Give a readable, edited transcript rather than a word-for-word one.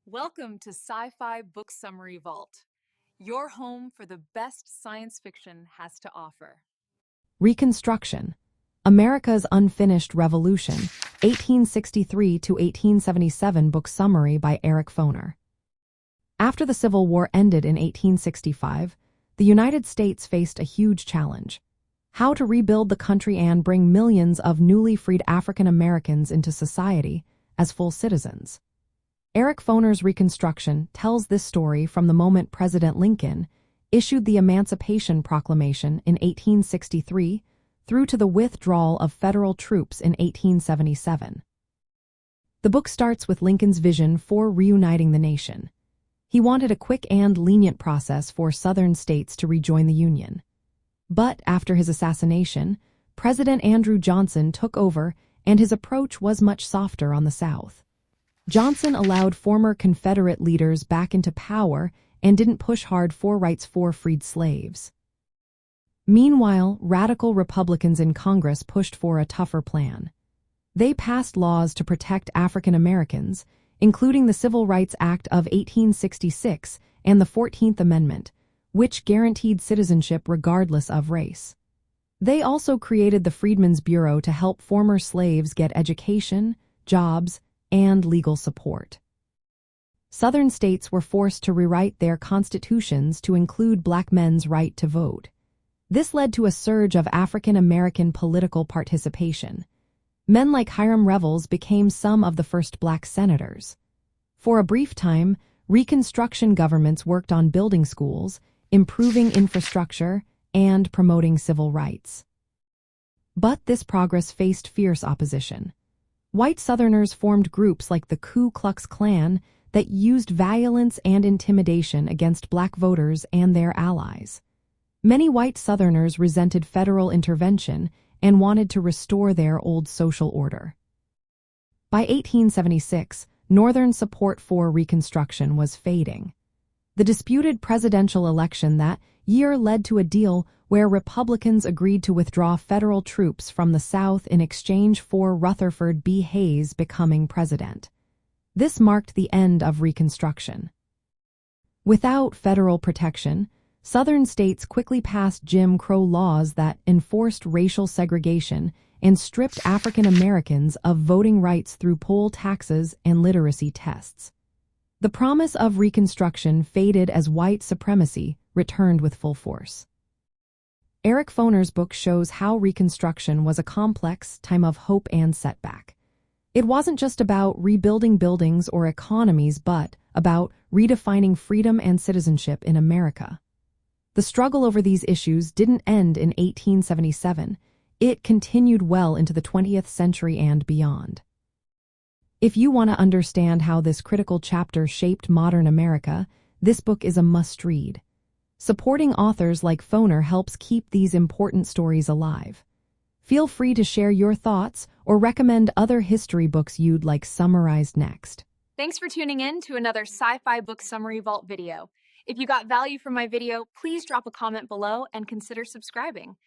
Welcome to Sci-Fi Book Summary Vault, your home for the best science fiction has to offer. Reconstruction, America's Unfinished Revolution, 1863 to 1877 book summary by Eric Foner. After the Civil War ended in 1865, the United States faced a huge challenge: how to rebuild the country and bring millions of newly freed African Americans into society as full citizens. Eric Foner's Reconstruction tells this story from the moment President Lincoln issued the Emancipation Proclamation in 1863 through to the withdrawal of federal troops in 1877. The book starts with Lincoln's vision for reuniting the nation. He wanted a quick and lenient process for Southern states to rejoin the Union. But after his assassination, President Andrew Johnson took over, and his approach was much softer on the South. Johnson allowed former Confederate leaders back into power and didn't push hard for rights for freed slaves. Meanwhile, radical Republicans in Congress pushed for a tougher plan. They passed laws to protect African Americans, including the Civil Rights Act of 1866 and the 14th Amendment, which guaranteed citizenship regardless of race. They also created the Freedmen's Bureau to help former slaves get education, jobs, and legal support. Southern states were forced to rewrite their constitutions to include black men's right to vote. This led to a surge of African American political participation. Men like Hiram Revels became some of the first black senators. For a brief time, Reconstruction governments worked on building schools, improving infrastructure, and promoting civil rights. But this progress faced fierce opposition. White Southerners formed groups like the Ku Klux Klan that used violence and intimidation against black voters and their allies. Many white Southerners resented federal intervention and wanted to restore their old social order. By 1876, Northern support for Reconstruction was fading. The disputed presidential election that year led to a deal where Republicans agreed to withdraw federal troops from the South in exchange for Rutherford B. Hayes becoming president. This marked the end of Reconstruction. Without federal protection, Southern states quickly passed Jim Crow laws that enforced racial segregation and stripped African Americans of voting rights through poll taxes and literacy tests. The promise of Reconstruction faded as white supremacy returned with full force. Eric Foner's book shows how Reconstruction was a complex time of hope and setback. It wasn't just about rebuilding buildings or economies, but about redefining freedom and citizenship in America. The struggle over these issues didn't end in 1877. It continued well into the 20th century and beyond. If you want to understand how this critical chapter shaped modern America, this book is a must-read. Supporting authors like Foner helps keep these important stories alive. Feel free to share your thoughts or recommend other history books you'd like summarized next. Thanks for tuning in to another Sci-Fi Book Summary Vault video. If you got value from my video, please drop a comment below and consider subscribing.